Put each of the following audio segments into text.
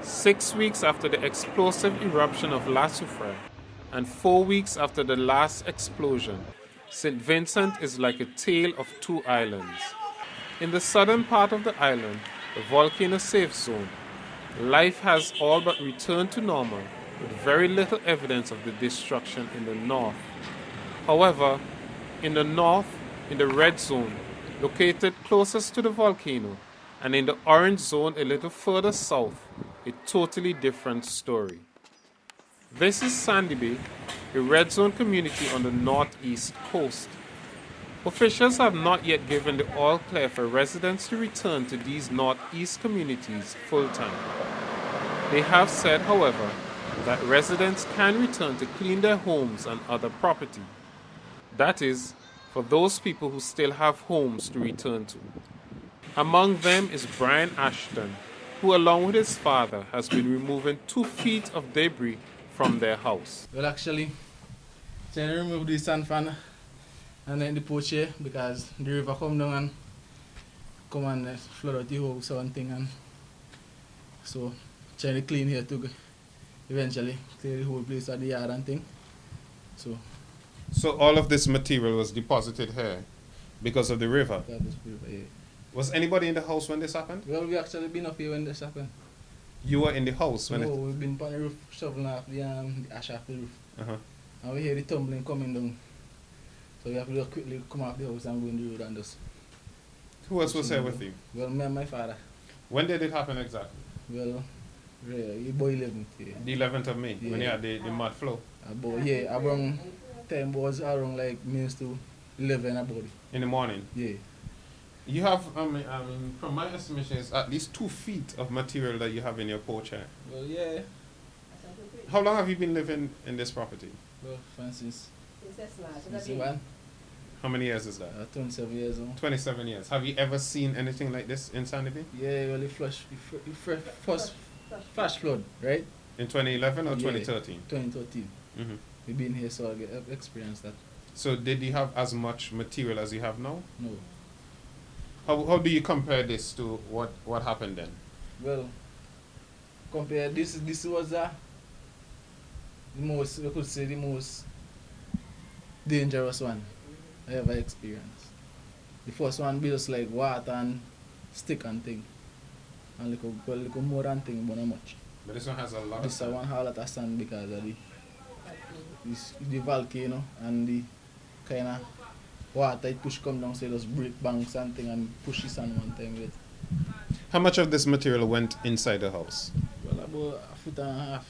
6 weeks after the explosive eruption of La Soufriere and 4 weeks after the last explosion, St. Vincent is like a tale of two islands. In the southern part of the island, the volcano safe zone, life has all but returned to normal, with very little evidence of the destruction in the north. However, in the north, in the red zone, located closest to the volcano, and in the orange zone a little further south, a totally different story. This is Sandy Bay, a red zone community on the northeast coast. Officials have not yet given the all clear for residents to return to these northeast communities full time. They have said, however, that residents can return to clean their homes and other property. That is, for those people who still have homes to return to. Among them is Brian Ashton, who along with his father has been removing 2 feet of debris from their house. Well, actually, trying to remove the sand fan and then the porch here because the river come down and come and flood out the house or something, and so trying to clean here to eventually clear the whole place at the yard and thing. So all of this material was deposited here because of the river? That was river, yeah. Was anybody in the house when this happened? Well, we actually been up here when this happened. You were in the house when No, we've been on the roof shoveling off the ash off the roof. Uh-huh. And we hear the tumbling coming down. So we have to just quickly come off the house and go in the road and just... Who else was here with you? Well, me and my father. When did it happen exactly? Well, yeah, about 11th, yeah. The 11th of May, when you Yeah. had the mud flow? Around time was around like minutes to 11 about it. In the morning? Yeah. You have, from my estimation, it's at least 2 feet of material that you have in your porch here. Well, yeah. How long have you been living in this property? Well, since one, How many years is that? 27 years old. 27 years. Have you ever seen anything like this in Sandy Bay? Yeah, well, first flash flood, right? In 2011 or Yeah. 2013? 2013. Mm-hmm. We've been here, so I get experience that. So did you have as much material as you have now? No. How do you compare this to what happened then? Well, compare this was the most, we could say the most dangerous one I ever experienced. The first one builds like water and stick and thing. And little more than thing, but not much. But this one has a lot This of one has a lot of sand because of the volcano and the kind of water it push come down, so it just break banks and thing and push the sand one time with. How much of this material went inside the house? Well, about a foot and a half.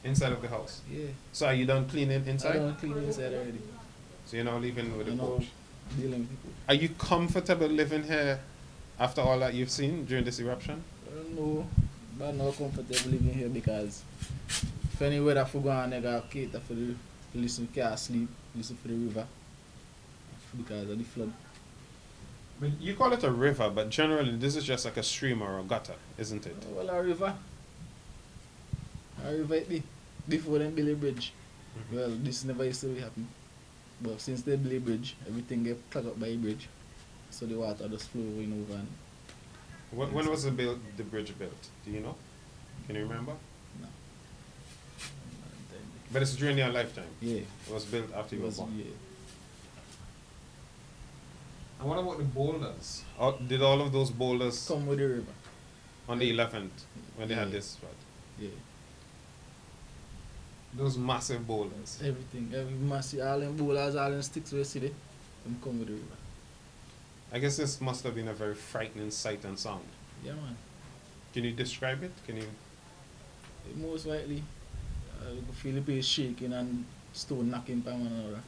Inside of the house? Yeah. So are you done cleaning I inside? don't clean inside already. So you're now living with the You know, porch? dealing with people. Are you comfortable living here after all that you've seen during this eruption? No, but I'm not comfortable living here because if any weather for go on, I got cater for the listen, can't sleep, listen for the river because of the flood. But you call it a river, but generally this is just like a stream or a gutter, isn't it? Well, a river it be before them build a bridge. Mhm. Well, this never used to happen. But since they build a bridge, everything get clogged up by a bridge. So the water just flowing over. And When was the bridge built? Do you know? Can you remember? no. But it's during your lifetime. Yeah. It was built after you were born. Yeah. And what about the boulders? Did all of those boulders Come with the river. on the 11th when they had Yeah. this flood? Yeah. Those massive boulders. Everything. Every massive, all them boulders, all them sticks we see there, them come with the river. I guess this must have been a very frightening sight and sound. Yeah, man. Can you describe it? Can you? Most likely, you could feel the place shaking and stone knocking by one another,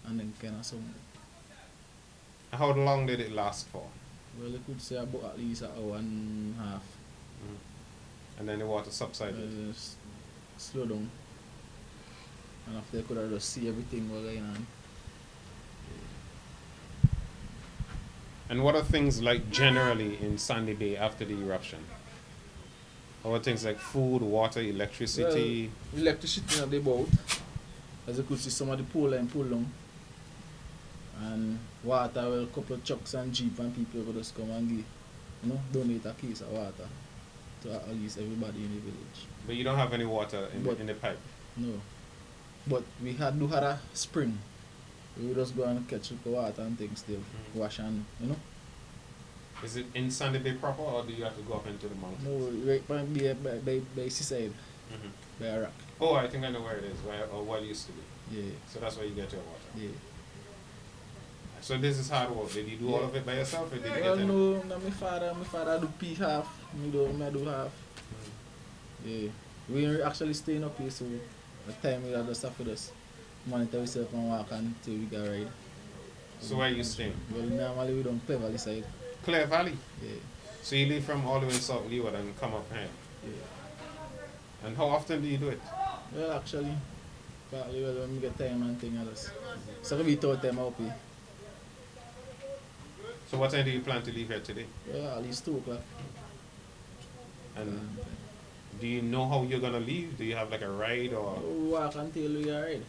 and then kind of sound. How long did it last for? Well, you could say about at least an hour and a half. And then the water subsided. Slow down. And after you could have just see everything was going on. And what are things like generally in Sandy Bay after the eruption? What are things like food, water, electricity? Well, electricity not the boat. As you could see, some of the pole line pull down. And water, well, a couple of trucks and jeep and people will just come and give, donate a case of water. to at least everybody in the village. But you don't have any water But- in the pipe. No. But we had a spring. We would just go and catch the water and things there, wash and, you know. Is it in Sandy Bay proper, or do you have to go up into the mountains? No, right by seaside, by a rock. Oh, I think I know where it is, or what it used to be. Yeah, So that's where you get your water. yeah. So this is hard work. Did you do all of it by yourself, or did you Well, get no, my father do pee half, me do half. Yeah. We actually staying up here, so the time we had just have to just monitor ourselves and walk until we get ride. So where you staying? Well, normally we don't play Valley side. Clear Valley. Yeah, So you leave from all the way in South Leeward and come up here. yeah. And how often do you do it? Well, actually, partly when we get time and thing else. So we thought them up here. So what time do you plan to leave here today? Well, at least 2 o'clock. And do you know how you're gonna leave? Do you have like a ride or? We walk until we get ride.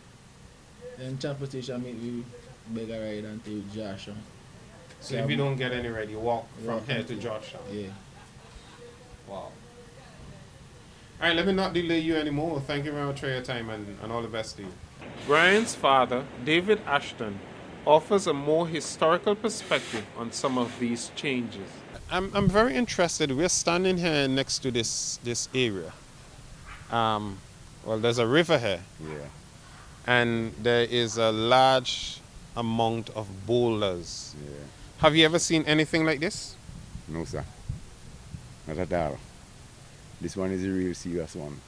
Then transportation meet we beg a ride until Georgetown. So if you don't get any ride, you walk from Walk here to until- Georgetown. Yeah. Wow. All right, let me not delay you anymore. Thank you very much for your time and all the best to you. Brian's father, David Ashton, offers a more historical perspective on some of these changes. I'm very interested. We're standing here next to this area. Well, there's a river here, Yeah. and there is a large amount of boulders. Yeah. Have you ever seen anything like this? No, sir. Not at all. This one is a real serious one.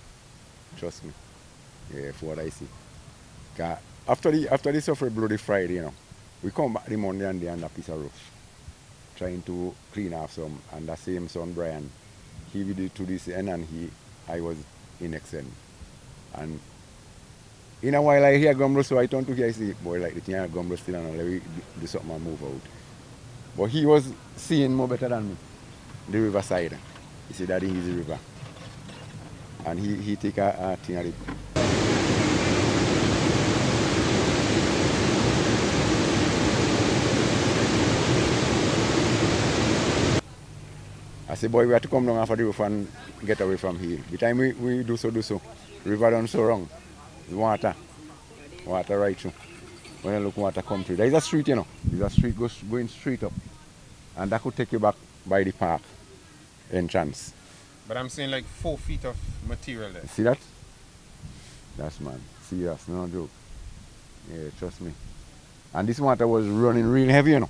Trust me. Yeah, for what I see. 'Cause after the Soufriere bloody Friday, you know, we come back the Monday and they on a piece of roof. Trying to clean off some, and that same son Brian, he did it to this end and I was in next end. And in a while I hear Gumbo, so I turn to here, I say, boy, like the thing I Gumbo still and let me do something and move out. But he was seeing more better than me, the riverside. He said, Daddy, he's the river. And he take a thing at it. I said, boy, we have to come down after the roof and get away from here. The time we do so, river done so wrong. The water right through. When you look water come through. There is a street, you know. There's a street going straight up. And that could take you back by the park entrance. But I'm saying like 4 feet of material there. See that? That's man. Serious, no joke. Yeah, trust me. And this water was running real heavy, you know.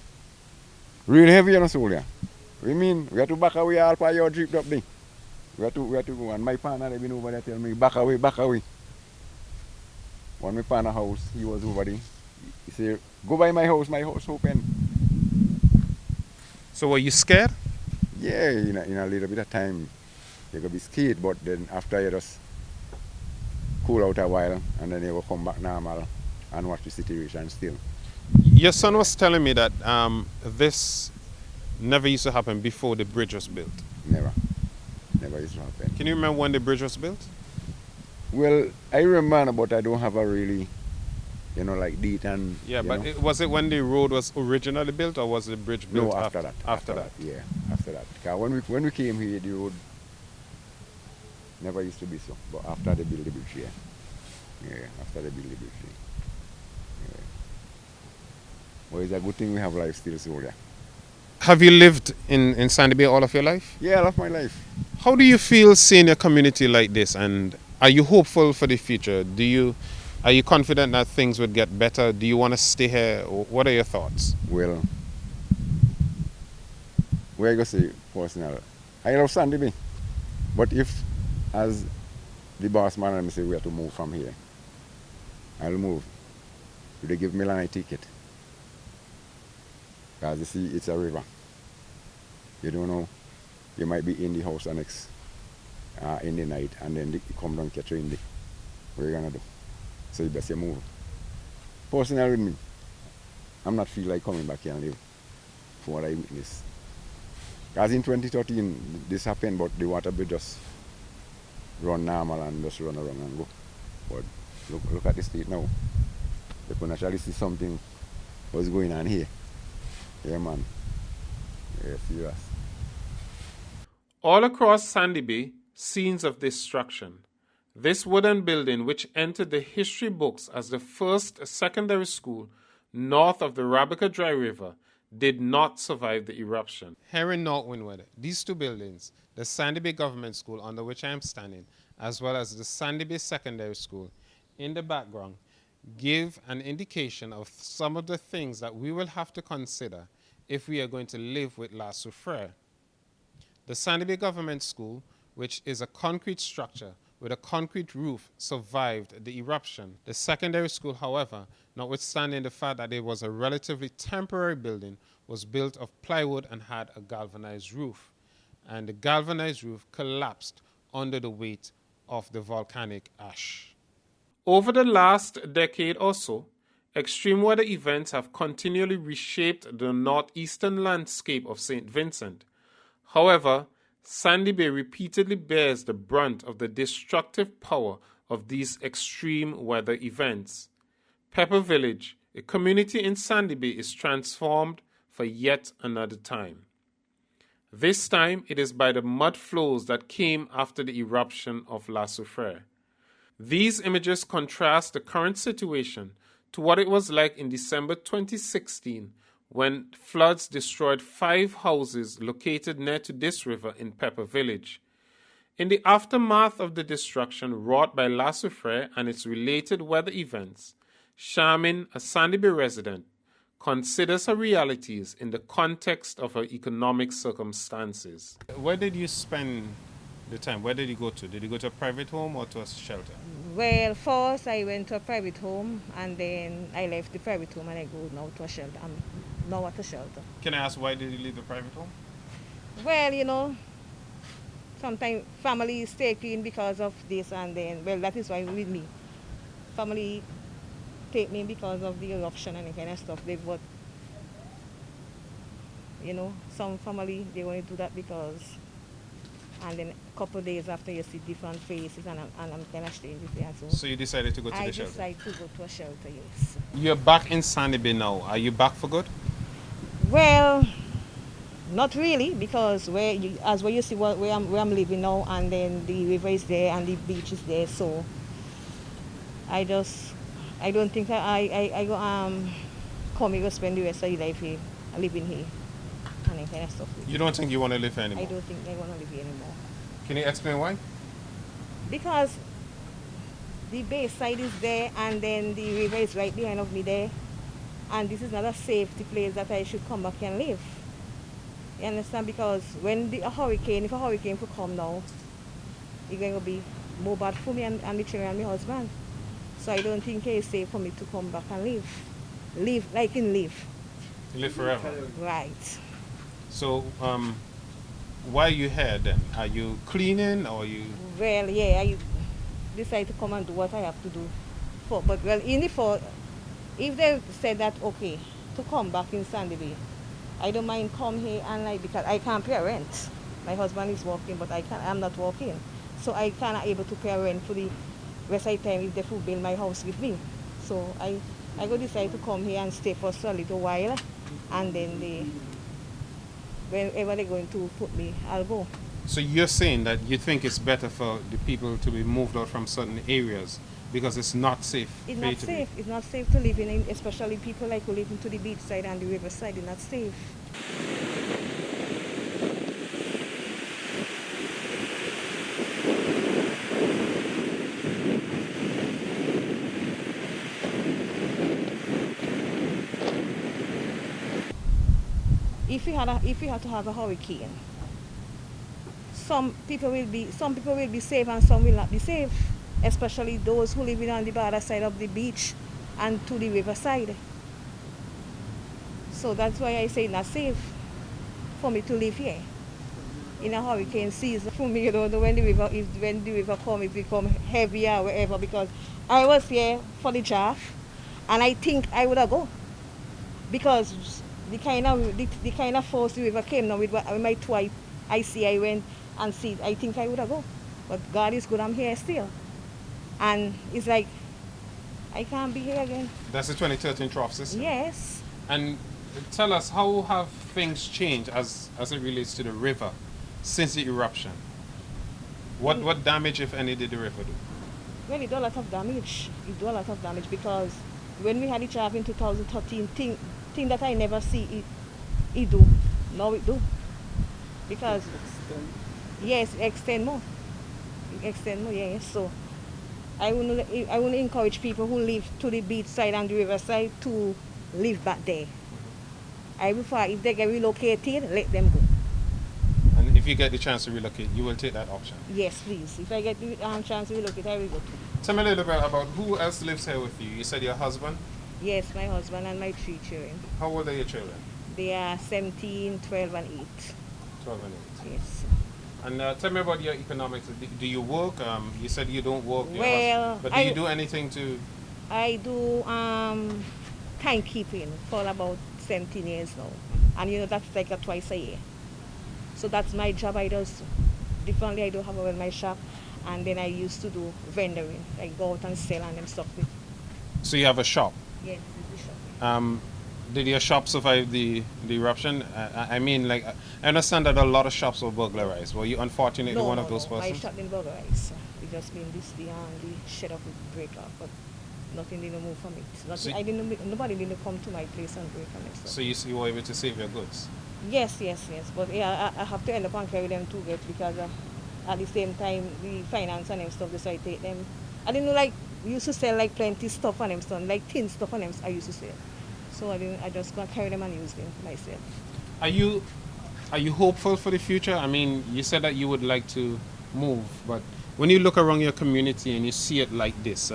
Real heavy, you know, soldier. We mean, we have to back away all part your drip up there. We have to go. And my partner, they been over there tell me, back away, back away. When my partner house, he was over there. He said, go by my house open. So were you scared? Yeah, in a little bit of time, you could be scared, but then after you just cool out a while, and then you will come back normal and watch the situation still. Your son was telling me that this never used to happen before the bridge was built. Never used to happen. Can you remember when the bridge was built? Well, I remember, but I don't have a really, like date and. Yeah, but was it when the road was originally built, or was the bridge built No, after that. After that. Yeah, after that. 'Cause when we came here, the road never used to be so. But after they built the bridge here. Yeah, after they built the bridge here. Yeah. Well, it's a good thing we have life still, so yeah. Have you lived in Sandy Bay all of your life? Yeah, I love my life. How do you feel seeing a community like this, and are you hopeful for the future? Are you confident that things would get better? Do you want to stay here? What are your thoughts? Well, where I go say personal, I love Sandy Bay. But if, as the boss man and me say we have to move from here, I'll move. If they give me a ticket. Because you see, it's a river. You don't know, you might be in the house next in the night, and then you come down catch you in the. What are you gonna do? So you best you move. Personally with me, I'm not feel like coming back here and live for what I witnessed. Because in 2013, this happened, but the water bill just run normal and just run around and go. But look at the state now. You can actually see something was going on here. Yeah, man. Yeah, serious. All across Sandy Bay, scenes of destruction. This wooden building, which entered the history books as the first secondary school north of the Rabica Dry River, did not survive the eruption. Here in North Windward, these two buildings, the Sandy Bay Government School, under which I am standing, as well as the Sandy Bay Secondary School, in the background, give an indication of some of the things that we will have to consider if we are going to live with La Soufriere. The Sandy Bay Government School, which is a concrete structure with a concrete roof, survived the eruption. The secondary school, however, notwithstanding the fact that it was a relatively temporary building, was built of plywood and had a galvanized roof. And the galvanized roof collapsed under the weight of the volcanic ash. Over the last decade or so, extreme weather events have continually reshaped the northeastern landscape of St. Vincent. However, Sandy Bay repeatedly bears the brunt of the destructive power of these extreme weather events. Pepper Village, a community in Sandy Bay, is transformed for yet another time. This time it is by the mud flows that came after the eruption of La Soufriere. These images contrast the current situation to what it was like in December 2016 when floods destroyed 5 houses located near to this river in Pepper Village. In the aftermath of the destruction wrought by La Soufriere and its related weather events, Charmin, a Sandy Bay resident, considers her realities in the context of her economic circumstances. Where did you spend the time? Where did you go to? Did you go to a private home or to a shelter? Well, first I went to a private home and then I left the private home and I go now to a shelter. I'm now at a shelter. Can I ask why did you leave the private home? Well, you know, sometimes family is taken because of this and then, well, that is why with me. Family take me because of the eruption and the kind of stuff. They've got, you know, some family, they want to do that because, and then a couple of days after you see different faces and I'm kind of strange with it. So you decided to go to the shelter? I decided to go to a shelter, yes. You're back in Sandy Bay now. Are you back for good? Well, not really, because where you see where I'm living now, and then the river is there and the beach is there, so I don't think I go come here to spend the rest of the life here, living here, and that kind of stuff. You don't think you want to live here anymore? I don't think I want to live here anymore. Can you explain why? Because the bay side is there, and then the river is right behind of me there, and this is not a safety place that I should come back and live. You understand? Because when if a hurricane could come now, it's going to be more bad for me and the children and my husband. So I don't think it's safe for me to come back and live. Live. Live forever? Right. So, why are you here then? Are you cleaning or are you... Well, yeah, I decided to come and do what I have to do. If they said that, okay, to come back in Sandy Bay, I don't mind come here and because I can't pay rent. My husband is working, but I'm not working. So I cannot able to pay rent for the rest of the time if they will build my house with me. So I go decide to come here and stay for a little while, and then whenever they're going to put me, I'll go. So you're saying that you think it's better for the people to be moved out from certain areas because it's not safe? It's not safe. It's not safe to live in, especially people like who live into the beach side and the river side. It's not safe. If we had to have a hurricane, some people will be safe and some will not be safe, especially those who live on the other side of the beach and to the river side. So that's why I say it's not safe for me to live here in a hurricane season. For me, you don't know when the river comes, it become heavier or whatever, because I was here for the draft and I think I would have go, because the kind of force the river came now with my twice I went and see, I think I would have go. But God is good, I'm here still. And it's like, I can't be here again. That's the 2013 trough system? Yes. And tell us, how have things changed as it relates to the river since the eruption. What damage, if any, did the river do? Well, it do a lot of damage. It do a lot of damage because when we had it in 2013, thing that I never see it do. Now it do. Because yes, it extend more. It extend more, yes. So I wouldn't encourage people who live to the beach side and the riverside to live back there. I prefer if they get relocated, let them go. And if you get the chance to relocate, you will take that option? Yes, please. If I get the chance to relocate, I will go too. Tell me a little bit about who else lives here with you. You said your husband? Yes, my husband and my 3 children. How old are your children? They are 17, 12, and 8. 12 and 8. Yes. And tell me about your economics. Do you work? You said you don't work. Well, but do you do anything to... I do timekeeping for about 17 years now. And you know, that's like twice a year. So that's my job. I do differently. I do have my shop. And then I used to do vendoring. I go out and sell and them stuff. So you have a shop? Yes, it's a shop. Did your shop survive the eruption? I mean, like, I understand that a lot of shops were burglarized. Were you unfortunately one of those persons? My shop didn't burglarize. It just been the shed of the break off, but nothing didn't move from it. Nothing, nobody didn't come to my place and break from it. So you were able to save your goods? Yes. But yeah, I have to end up and carry them to get because at the same time, the finance and them stuff, so I take them. I didn't know, like, we used to sell like plenty stuff on them, stuff, like thin stuff on them I used to sell. So I just gonna carry them and use them for myself. Are you hopeful for the future? I mean, you said that you would like to move, but when you look around your community and you see it like this,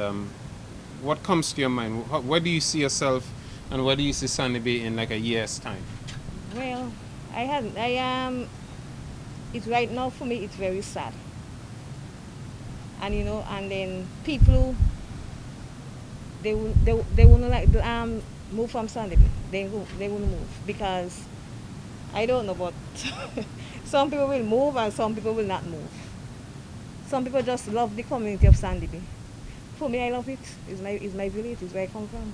what comes to your mind? Where do you see yourself, and where do you see Sandy Bay in like a year's time? Well, it's right now for me. It's very sad, and you know, and then people they won't like move from Sandy Bay. They won't move because I don't know, but some people will move and some people will not move. Some people just love the community of Sandy Bay. For me, I love it. It's my village. It's where I come from,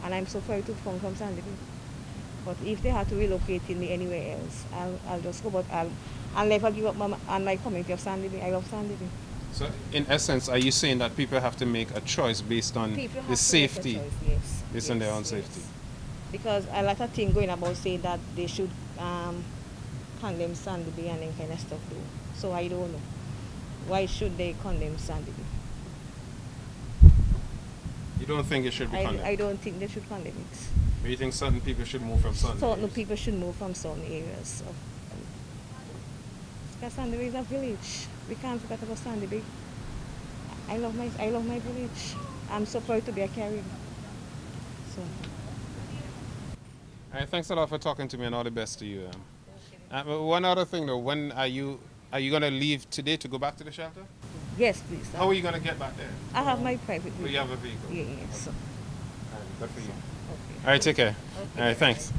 and I'm so proud to come from Sandy Bay. But if they had to relocate me anywhere else, I'll just go. But I'll never give up on my community of Sandy Bay. I love Sandy Bay. So, in essence, are you saying that people have to make a choice based on the safety? Yes. Based on their own safety? Yes. Because a lot of things going about saying that they should condemn Sandy Bay and that kind of stuff too. So I don't know. Why should they condemn Sandy Bay? You don't think it should be condemned? I don't think they should condemn it. But you think certain people should move from certain areas? Certain people should move from certain areas. Because Sandy Bay is a village. We can't forget about Sandy Bay. I love my village. I'm so proud to be a Caribbean. So. All right, thanks a lot for talking to me, and all the best to you. One other thing though, when are you going to leave today to go back to the shelter? Yes, please. How are you going to get back there? I have my private vehicle. Oh, you have a vehicle? Yes. Okay. All right, good for you. Okay. All right, take care. Okay. All right, thanks.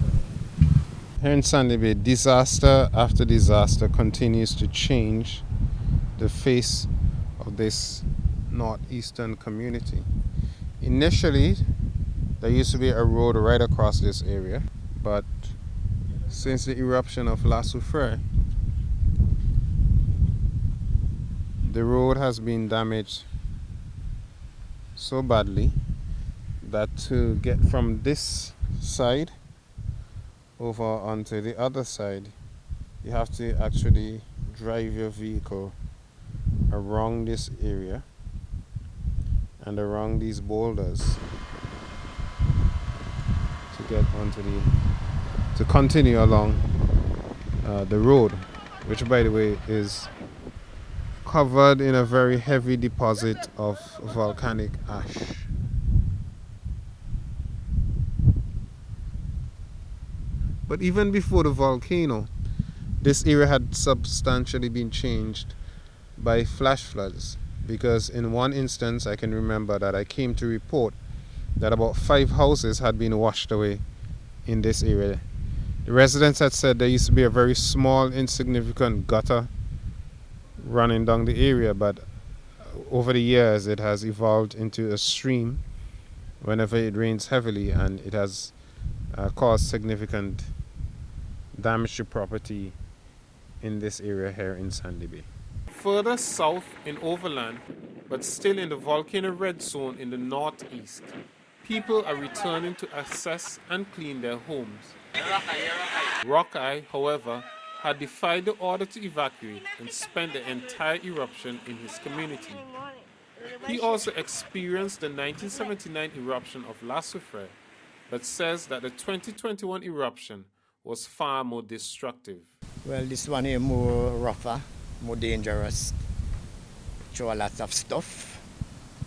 Here in Sandy Bay, disaster after disaster continues to change the face of this northeastern community. Initially, there used to be a road right across this area, but since the eruption of La Soufriere, the road has been damaged so badly that to get from this side over onto the other side, you have to actually drive your vehicle around this area and around these boulders to get to continue along the road, which by the way is covered in a very heavy deposit of volcanic ash. But even before the volcano, this area had substantially been changed by flash floods, because in one instance I can remember that I came to report that about 5 houses had been washed away in this area. The residents had said there used to be a very small insignificant gutter running down the area, but over the years it has evolved into a stream whenever it rains heavily, and it has caused significant damage to property in this area here in Sandy Bay. Further south in Overland, but still in the volcano red zone in the northeast, people are returning to assess and clean their homes. Rockeye, however, had defied the order to evacuate and spent the entire eruption in his community. He also experienced the 1979 eruption of La Soufriere, but says that the 2021 eruption was far more destructive. Well, this one is more rougher, more dangerous. Show a lot of stuff,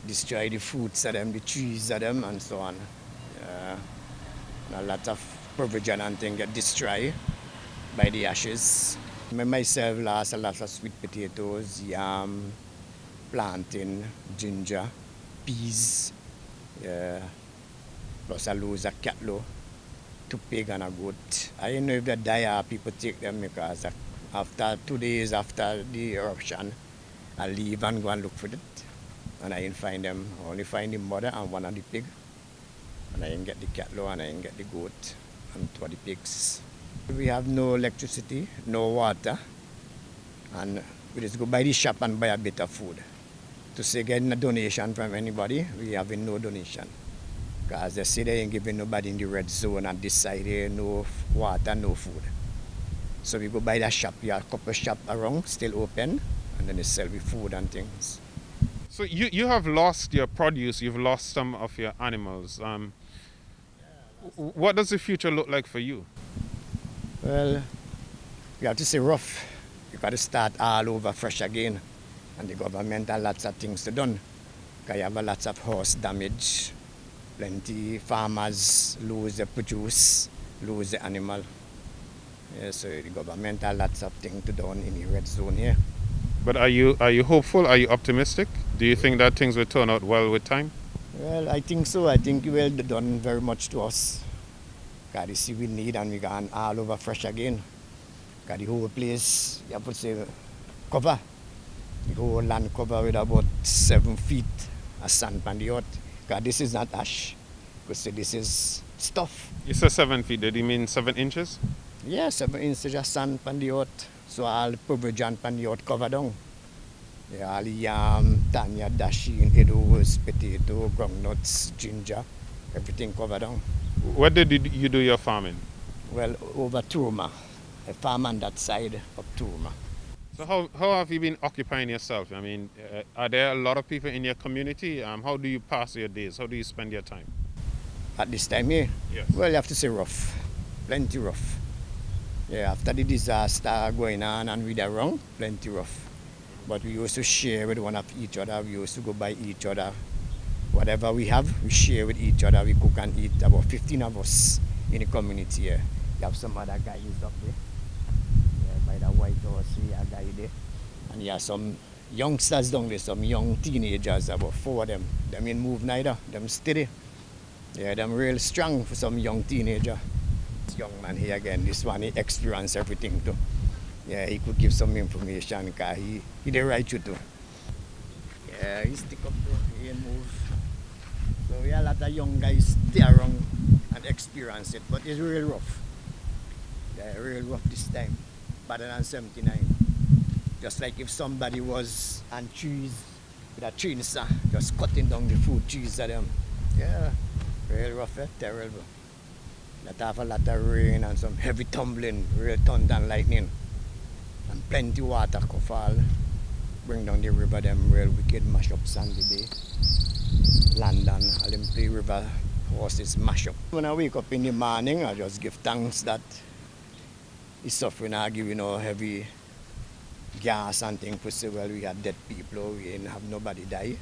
destroy the fruits of them, the trees of them, and so on. A lot of provision and things get destroyed by the ashes. I myself lost a lot of sweet potatoes, yam, plantain, ginger, peas, plus I lose a cattle, 2 pig and a goat. I don't know if they die or people take them because after 2 days after the eruption, I leave and go and look for it. And I didn't find them. I only find the mother and one of the pig. And I didn't get the cattle and I didn't get the goat and 2 of the pigs. We have no electricity, no water. And we just go by the shop and buy a bit of food. To say getting a donation from anybody, we having no donation. Because they say they ain't giving nobody in the red zone and this side here, no water, no food. So we go by the shop, we have a couple of shops around, still open, and then they sell with food and things. So you have lost your produce, you've lost some of your animals. What does the future look like for you? Well, we have to say rough. You got to start all over fresh again. And the government has lots of things to do. Because you have lots of horse damage. Plenty farmers lose the produce, lose the animal. Yeah, so the government has lots of things to do in the red zone here. But are you hopeful? Are you optimistic? Do you think that things will turn out well with time? Well, I think so. I think it will be done very much to us. Because the sea we need and we got all over fresh again. Because the whole place, you have to say, cover. The whole land cover with about 7 feet of sand on the earth. Because this is not ash. Because this is stuff. You said 7 feet. Did you mean 7 inches? Yeah, 7 inches of sand on the earth. So all the provision on the earth cover down. Yeah, all the yam, tanya, dashi, edos, potato, groundnuts, ginger, everything covered down. Where did you do your farming? Well, over Turma. I farm on that side of Turma. So how have you been occupying yourself? I mean, are there a lot of people in your community? How do you pass your days? How do you spend your time? At this time here? Yes. Well, you have to say rough. Plenty rough. Yeah, after the disaster going on and with around, plenty rough. But we used to share with one of each other. We used to go by each other. Whatever we have, we share with each other. We cook and eat. About 15 of us in the community here. You have some other guys up there. Yeah, by the White House, we have a guy there. And you have some youngsters down there, some young teenagers, about 4 of them. Them ain't move neither. Them steady. Yeah, them real strong for some young teenager. This young man here again, this one, he experienced everything too. Yeah, he could give some information because he did right you too. Yeah, he stick up too, he ain't move. So we have a lot of young guys stay around and experience it, but it's real rough. Yeah, real rough this time, better than 79. Just like if somebody was on trees with a chainsaw, just cutting down the fruit trees of them. Yeah, real rough, terrible. That have a lot of rain and some heavy tumbling, real thunder and lightning. And plenty water could fall, bring down the river, them real wicked mash up Sandy Bay. London, Olympic River horses mash up. When I wake up in the morning, I just give thanks that the suffering are giving heavy gas and things to say, well, we had dead people, we didn't have nobody die.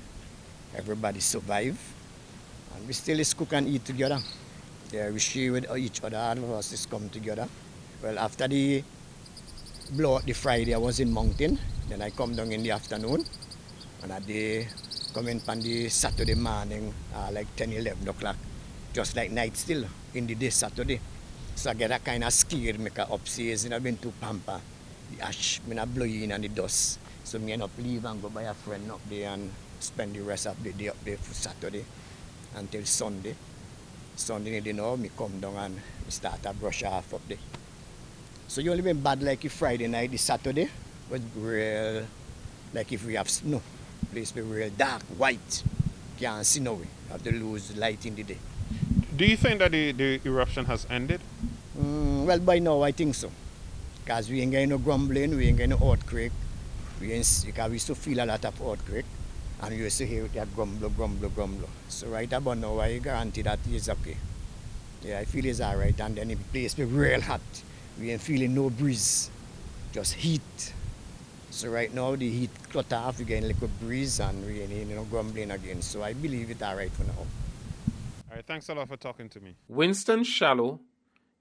Everybody survive. And we still is cook and eat together. Yeah, we share with each other, all of us just come together. Well, after the blowout the Friday, I was in mountain. Then I come down in the afternoon. And I day come in on the Saturday morning, like 10, 11 o'clock. Just like night still, in the day Saturday. So I get a kind of scared, make a upstairs, and I've been to Pampa. The ash, I blow in and the dust. So I end up leave and go by a friend up there and spend the rest of the day up there for Saturday until Sunday. Sunday, I come down and start a brush off up there. So you only been bad like if Friday night, the Saturday was real, like if we have snow, place be real dark, white, can't see no way, have to lose light in the day. Do you think that the eruption has ended? Well, by now I think so, because we ain't getting no grumbling, we ain't getting no earthquake, because we used to feel a lot of earthquake, and we used to hear that grumble, grumble, grumble. So right about now, I guarantee that it's okay. Yeah, I feel it's all right, and then the place be real hot. We ain't feeling no breeze, just heat. So right now the heat cut off, we getting like a breeze, and we ain't grumbling again. So I believe it's all right for now. All right, thanks a lot for talking to me. Winston Shallow,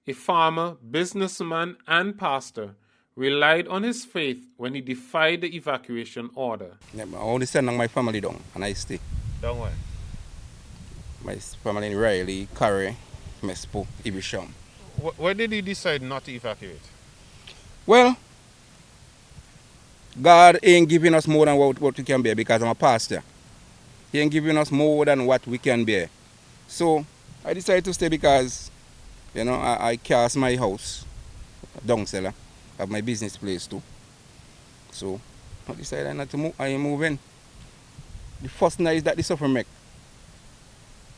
a farmer, businessman, and pastor, relied on his faith when he defied the evacuation order. Yeah, I only send my family down, and I stay. Down where? My family in Riley, Carey, Mespo, Eruption. Why did he decide not to evacuate? Well, God ain't giving us more than what we can bear, because I'm a pastor. He ain't giving us more than what we can bear. So I decided to stay because, I cast my house down cellar, have my business place too. So I decided not to move. I am moving. The first night that the suffer make,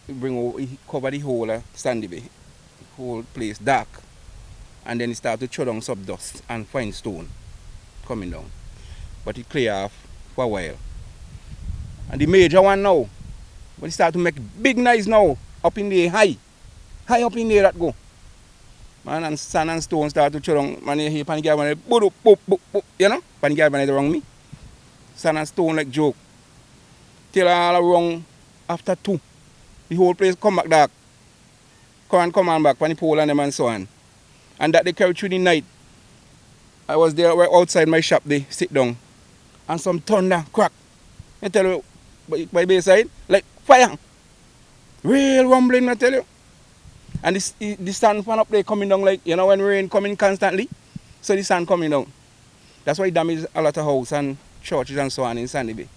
he cover the whole Sandy Bay, the whole place dark, and then it started to throw down some dust and fine stone coming down. But it clear off for a while. And the major one now, when it start to make big noise now, up in the high up in there that go. Man, and sand and stone start to throw down. Man, you hear panic when it boop, boop, boop, boop, panic when it around me. Sand and stone like joke. Till all around after 2. The whole place come back dark. Come on back, pan the pole and them and so on. And that they carry through the night. I was there outside my shop, they sit down. And some thunder crack. I tell you, by Bayside, like fire. Real rumbling, I tell you. And the sun fan up there coming down like, when rain coming constantly. So the sun coming down. That's why it damaged a lot of houses and churches and so on in Sandy Bay.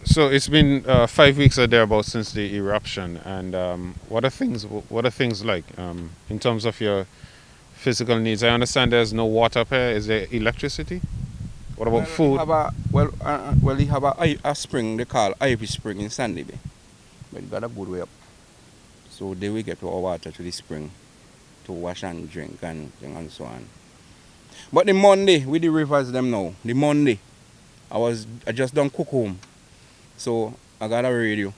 So it's been 5 weeks or thereabouts since the eruption, and what are things like in terms of your physical needs? I understand there's no water up here. Is there electricity? What about food? They have a spring they call Ivy Spring in Sandy Bay, but it got a good way up. So there we get our water to the spring to wash and drink and so on. But the Monday with the rivers them now, the Monday I just done cook home. So I got a radio,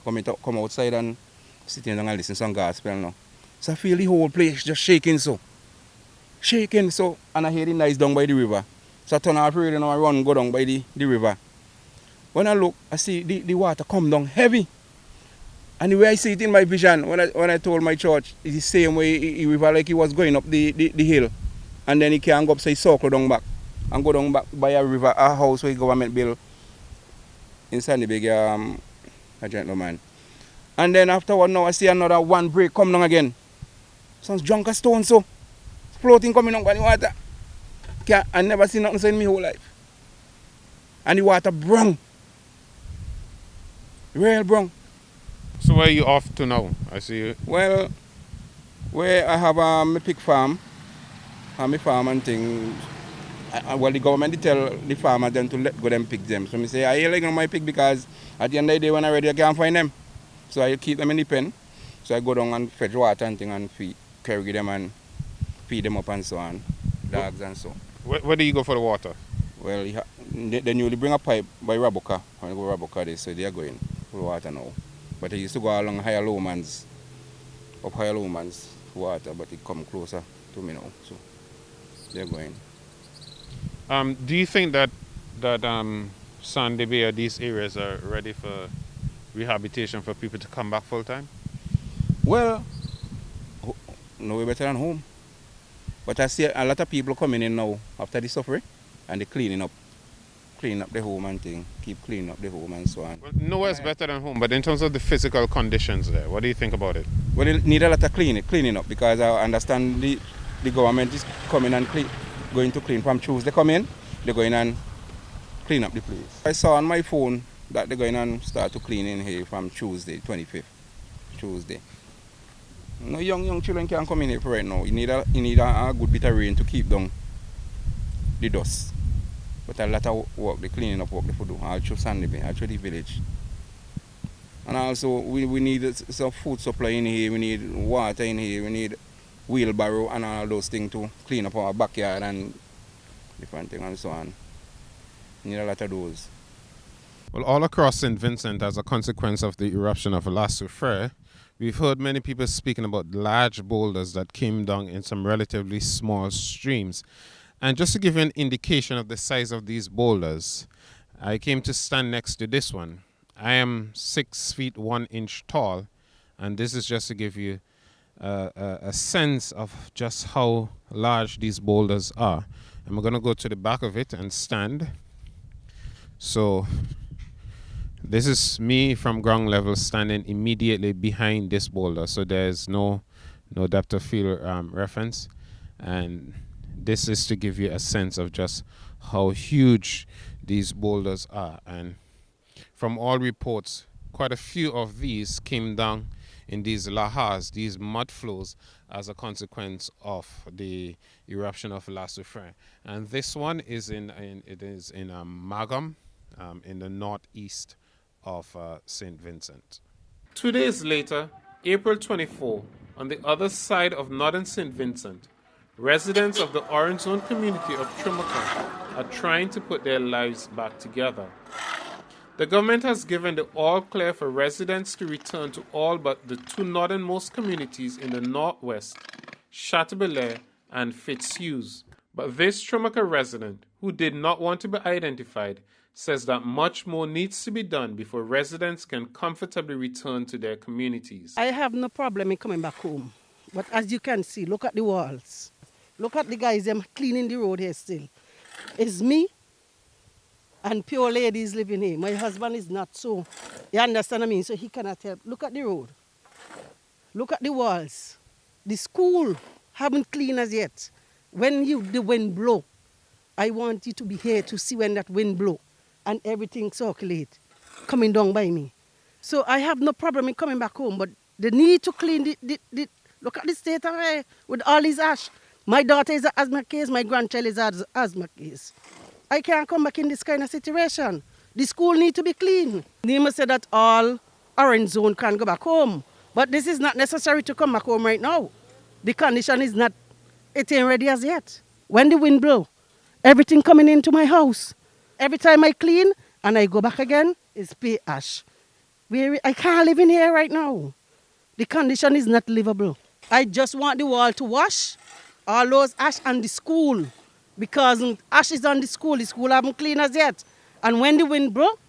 come outside and sitting down and listen to some gospel now. So I feel the whole place just shaking so, and I hear the noise down by the river. So I turn off the radio and I run go down by the river. When I look, I see the water come down heavy. And the way I see it in my vision, when I told my church, it's the same way the river like he was going up the hill. And then he can go up, so he circle down back. And go down back by a river, a house where the government built. In Sandy Bay, a gentleman. And then afterward now I see another one break come down again. Some junk of stone so floating coming down by the water. I never seen nothing so in my whole life. And the water brown. Real brown. So where are you off to now? I see you. Well, where I have my pig farm. And my farm and things. Well, the government tell the farmers then to let go them pigs them. So I say, I like my pig because at the end of the day when I'm ready I can't find them. So I keep them in the pen. So I go down and fetch water and thing and carry them and feed them up and so on. Dogs and so. Where do you go for the water? Well, then you bring a pipe by Raboka. When I go Raboka there, so they are going for the water now. But I used to go along higher lowmans, up higher lowmans water, but it come closer to me now. So they're going. Do you think that Sandy Bay or these areas are ready for rehabilitation for people to come back full time? Well, no way better than home. But I see a lot of people coming in now after the suffering and they cleaning up the home and thing, keep cleaning up the home and so on. Well, nowhere's better than home, but in terms of the physical conditions there, what do you think about it? Well, they need a lot of cleaning up because I understand the government is coming and going to clean from Tuesday. Come in, they're going and clean up the place. I saw on my phone that they're going and start to clean in here from Tuesday, 25th, Tuesday. No young children can't come in here right now. You need a good bit of rain to keep down the dust. But a lot of work, the cleaning up work they do, all through Sandy Bay, all through the village. And also we need some food supply in here, we need water in here, we need wheelbarrow and all those things to clean up our backyard and different things and so on. We need a lot of those. Well, all across St. Vincent, as a consequence of the eruption of La Soufriere, we've heard many people speaking about large boulders that came down in some relatively small streams. And just to give you an indication of the size of these boulders, I came to stand next to this one. I am 6 feet 1 inch tall, and this is just to give you a sense of just how large these boulders are. And we're going to go to the back of it and stand. So this is me from ground level standing immediately behind this boulder, so there's no depth of field reference, and this is to give you a sense of just how huge these boulders are. And from all reports, quite a few of these came down in these lahars, these mud flows, as a consequence of the eruption of La Soufriere. And this one is in Magam, in the northeast of St. Vincent. 2 days later, April 24, on the other side of northern St. Vincent, residents of the Orange Zone community of Trimaka are trying to put their lives back together. The government has given the all clear for residents to return to all but the two northernmost communities in the northwest, Chateaubelair and Fitzhughes. But this Trimaka resident, who did not want to be identified, says that much more needs to be done before residents can comfortably return to their communities. I have no problem in coming back home. But as you can see, look at the walls. Look at the guys, them cleaning the road here still. It's me and pure ladies living here. My husband is not so. You understand what I mean? So he cannot help. Look at the road. Look at the walls. The school haven't cleaned as yet. When the wind blow, I want you to be here to see when that wind blow and everything circulate coming down by me. So I have no problem in coming back home, but the need to clean the look at the state of it with all these ash. My daughter is an asthma case, my grandchild is an asthma case. I can't come back in this kind of situation. The school need to be clean. Nima said that all Orange Zone can go back home, but this is not necessary to come back home right now. The condition is not, it ain't ready as yet. When the wind blow, everything coming into my house. Every time I clean and I go back again, it's pay ash. I can't live in here right now. The condition is not livable. I just want the wall to wash, all those ash and the school, because ash is on the school haven't cleaned as yet. And when the wind blow,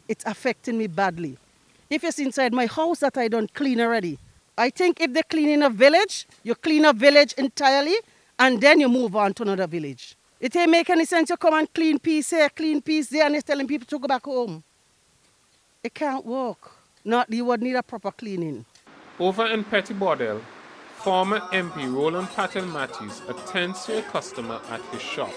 it's affecting me badly. If it's inside my house that I don't clean already, I think if they clean in a village, you clean a village entirely, and then you move on to another village. It ain't make any sense to come and clean piece here, clean piece there, and they're telling people to go back home. It can't work. You would need a proper cleaning. Over in Petty Bordel, former MP Roland Patel Matthews attends to a customer at his shop.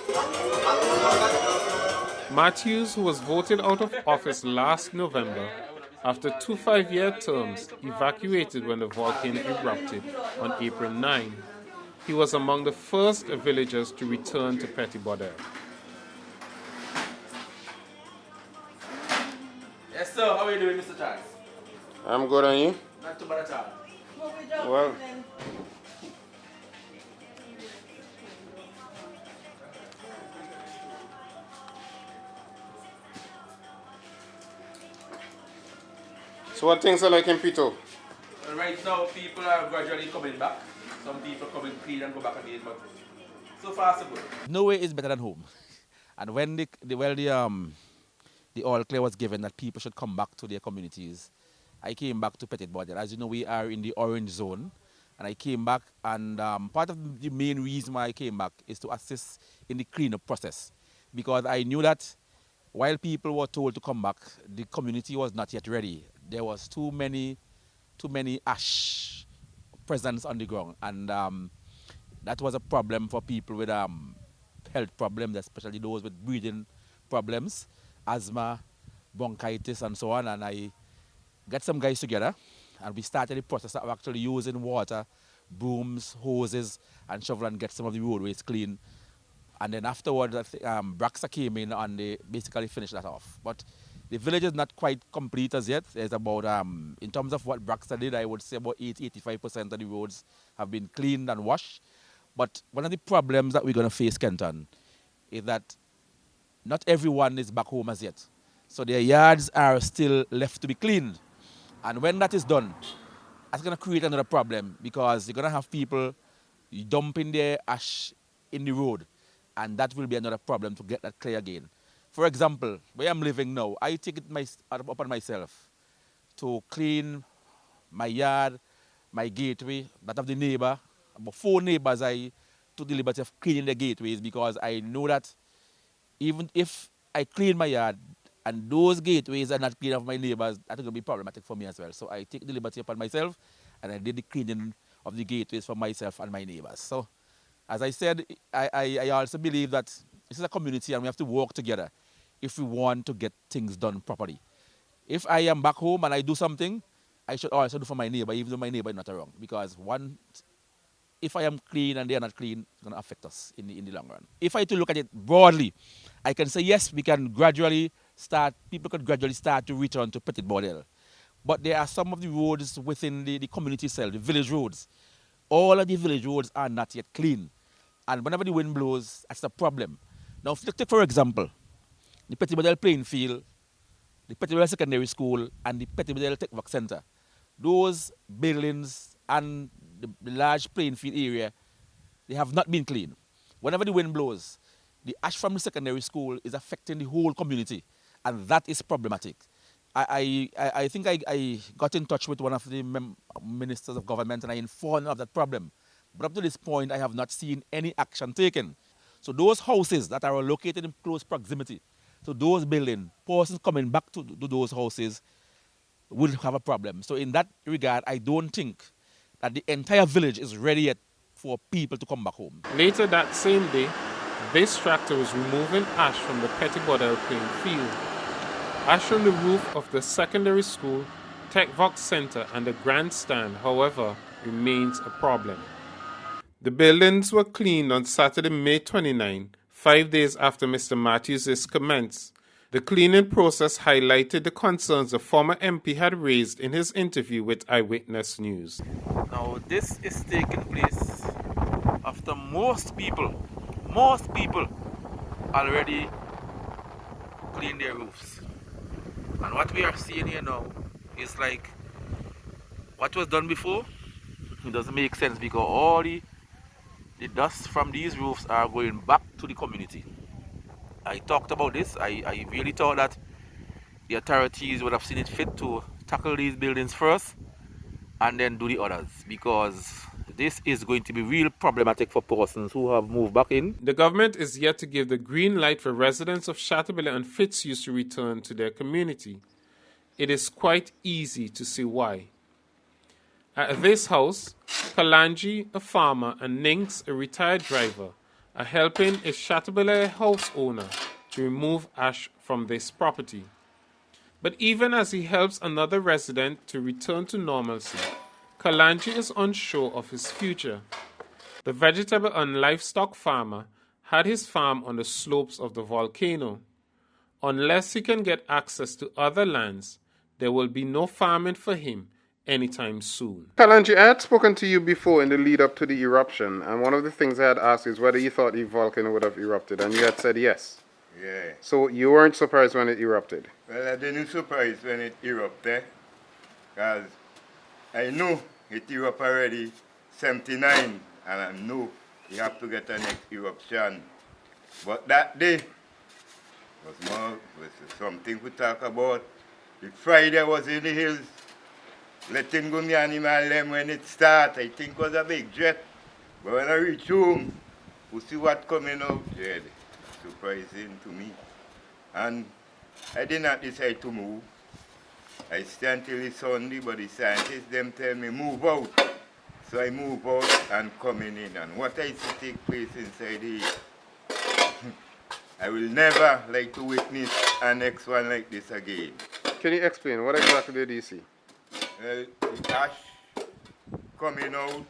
Matthews, who was voted out of office last November after 2 5-year terms, evacuated when the volcano erupted on April 9. He was among the first villagers to return to Petty Bordel. Yes, sir. How are you doing, Mr. Charles? I'm good, and you? Not too bad at all. Well, so what things are like in Pito? Well, right now, people are gradually coming back. Some people come and clean and go back again, but so far so good. Nowhere is better than home. And when the all clear was given that people should come back to their communities, I came back to Petit Bordel. As you know, we are in the orange zone, and I came back, and part of the main reason why I came back is to assist in the cleanup process, because I knew that while people were told to come back, the community was not yet ready. There was too many ash presence on the ground, and that was a problem for people with health problems, especially those with breathing problems, asthma, bronchitis, and so on. And I got some guys together, and we started the process of actually using water brooms, hoses, and shovel and get some of the roadways clean. And then afterwards, Braxa came in and they basically finished that off. But the village is not quite complete as yet. There's about, in terms of what Braxa did, I would say about 80-85% of the roads have been cleaned and washed. But one of the problems that we're going to face, Kenton, is that not everyone is back home as yet. So their yards are still left to be cleaned. And when that is done, that's going to create another problem because you're going to have people dumping their ash in the road. And that will be another problem to get that clear again. For example, where I'm living now, I take it upon myself to clean my yard, my gateway, that of the neighbor. About 4 neighbors I took the liberty of cleaning the gateways because I know that even if I clean my yard and those gateways are not clean of my neighbors, that's going to be problematic for me as well. So I take the liberty upon myself and I did the cleaning of the gateways for myself and my neighbors. So as I said, I also believe that this is a community and we have to work together if we want to get things done properly. If I am back home and I do something, I should also do for my neighbor, even though my neighbor is not around. Because if I am clean and they are not clean, it's going to affect us in the long run. If I to look at it broadly, I can say yes, people could gradually start to return to petit bordel. But there are some of the roads within the community itself, the village roads. All of the village roads are not yet clean. And whenever the wind blows, that's the problem. Now, take for example, the Petit Bordel playing field, the Petit Bordel Secondary School, and the Petit Bordel Tech Work Center. Those buildings and the large playing field area, they have not been cleaned. Whenever the wind blows, the ash from the secondary school is affecting the whole community, and that is problematic. I think I got in touch with one of the ministers of government and I informed them of that problem. But up to this point, I have not seen any action taken. So those houses that are located in close proximity to those buildings, persons coming back to those houses will have a problem. So in that regard, I don't think that the entire village is ready yet for people to come back home. Later that same day, this tractor was removing ash from the Petit Bordel playing field. Ash from the roof of the secondary school, Tech Vox Center and the grandstand, however, remains a problem. The buildings were cleaned on Saturday, May 29, 5 days after Mr. Matthews' commenced. The cleaning process highlighted the concerns the former MP had raised in his interview with Eyewitness News. Now, this is taking place after most people already clean their roofs. And what we are seeing here now is like what was done before. It doesn't make sense because all the dust from these roofs are going back to the community. I talked about this. I really thought that the authorities would have seen it fit to tackle these buildings first and then do the others, because this is going to be real problematic for persons who have moved back in. The government is yet to give the green light for residents of Chateaubelair and Fitzhugh to return to their community. It is quite easy to see why. At this house, Kalanji, a farmer, and Ninks, a retired driver, are helping a Chateaubelair house owner to remove ash from this property. But even as he helps another resident to return to normalcy, Kalanji is unsure of his future. The vegetable and livestock farmer had his farm on the slopes of the volcano. Unless he can get access to other lands, there will be no farming for him anytime soon. Kalanji, I had spoken to you before in the lead up to the eruption, and one of the things I had asked is whether you thought the volcano would have erupted, and you had said yes. Yeah. So you weren't surprised when it erupted? Well, I didn't surprise when it erupted, because I knew it erupted already 79, and I knew you have to get a next eruption. But that day was something to talk about. The Friday was in the hills, letting go the animal them when it started. I think it was a big jet. But when I reach home, we see what coming out. Yeah, surprising to me. And I did not decide to move. I stayed till it's Sunday, but the scientists them tell me move out. So I move out and coming in. And what I see take place inside here, I will never like to witness a next one like this again. Can you explain? What exactly did you see? Well, the ash coming out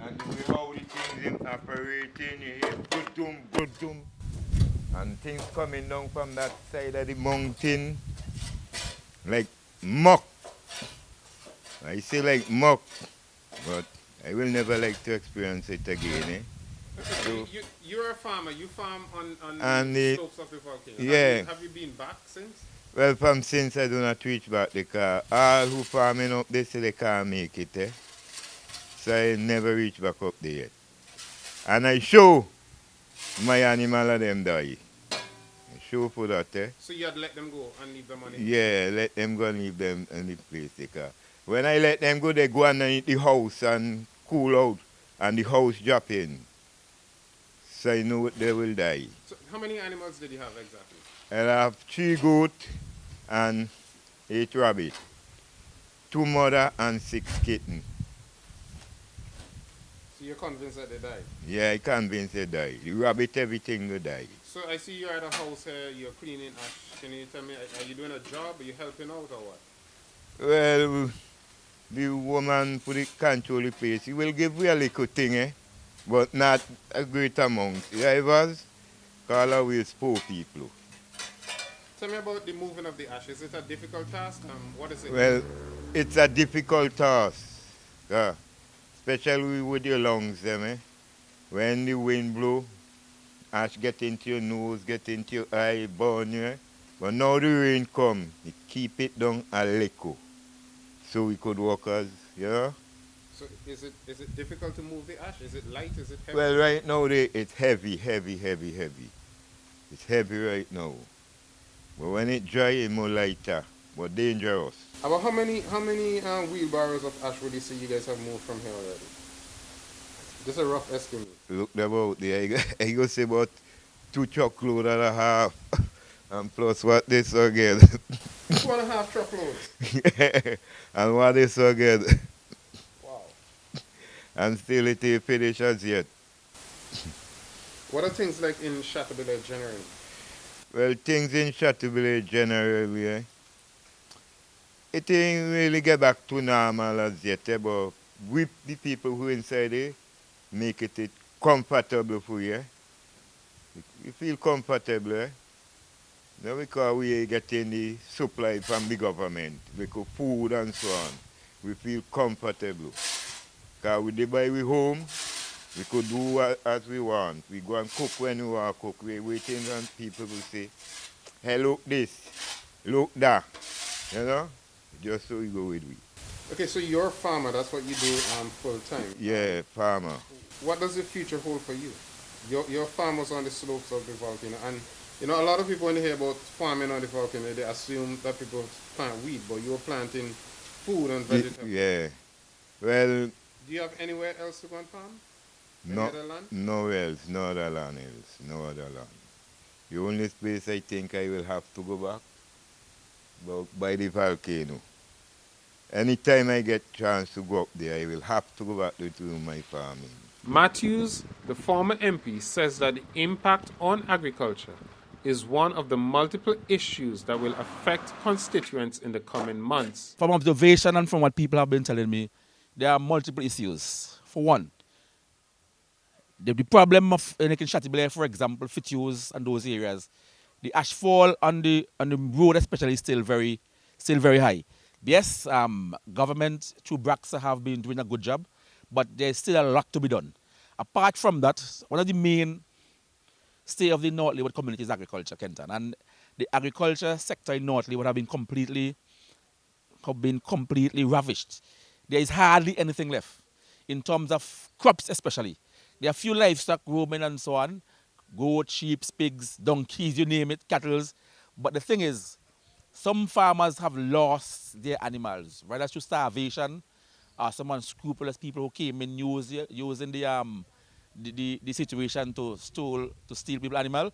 And the way how the things him operating, you hear good and things coming down from that side of the mountain like muck. I say like muck, but I will never like to experience it again. So, you're a farmer. You farm on and the slopes of the volcano. Yeah. Have you been back since? Well, from since I do not reach back because all who farming up they say they can't make it. So I never reach back up there yet. And I show my animal and them die. I show for that. So you had let them go and leave the money? Yeah, let them go and leave them in the place. Because when I let them go, they go underneath the house and cool out and the house drop in. So I know they will die. So how many animals did you have exactly? I have 3 goats and 8 rabbits. 2 mother and 6 kittens. So you're convinced that they died? Yeah, I convinced they died. The rabbit, everything will die. So I see you're at a house here, you're cleaning ash. Can you tell me, are you doing a job? Are you helping out or what? Well, the woman put it control the place. He will give me a little thing, but not a great amount. Drivers call always poor people. Tell me about the moving of the ash. Is it a difficult task? What is it? Well, it's a difficult task, especially with your lungs, when the wind blow, ash get into your nose, get into your eye, burn you. But now the rain come, it keep it down a little, so we could walk as, So is it difficult to move the ash? Is it light? Is it heavy? Well, right now it's heavy. It's heavy right now. But when it dry, it's more lighter, but dangerous. About how many wheelbarrows of ash would you say you guys have moved from here already? Just a rough estimate. Look about there, I go say about 2 truckload and a half, and plus what this again. 2.5 truckloads. And what this again. Wow. And still it ain't finished as yet. What are things like in Chateaubelair generally? Well, things in Chateaubelair generally, it ain't really get back to normal as yet, but with the people who inside there, make it comfortable for you. You feel comfortable, Now because we getting the supply from the government, because food and so on, we feel comfortable. Because we dey buy we home, we could do as we want. We go and cook when we want to cook. We're waiting on people who say, hey, look this, look that. Just so we go with we. Okay, so you're a farmer. That's what you do full time. Yeah, farmer. What does the future hold for you? Your farm was on the slopes of the volcano, and a lot of people when they hear about farming on the volcano, they assume that people plant wheat, but you're planting food and vegetables. Yeah. Well, do you have anywhere else to go and farm? no, other land? no else, no other land else, no other land. The only place I think I will have to go back, by the volcano. Anytime I get chance to go up there, I will have to go back to do my farming. Matthews, the former MP, says that the impact on agriculture is one of the multiple issues that will affect constituents in the coming months. From observation and from what people have been telling me, there are multiple issues. For one, the problem of Chateaubelair, for example, Fituse and those areas, the ashfall on the road especially is still very high. Yes, government through Braxa have been doing a good job, but there's still a lot to be done. Apart from that, one of the main stay of the North Leeward community is agriculture, Kenton, and the agriculture sector in North Leeward have been completely ravished. There is hardly anything left in terms of crops, especially. There are few livestock roaming and so on, goats, sheep, pigs, donkeys, you name it, cattle. But the thing is, some farmers have lost their animals, whether through starvation or some unscrupulous people who came in using the situation to steal people's animal.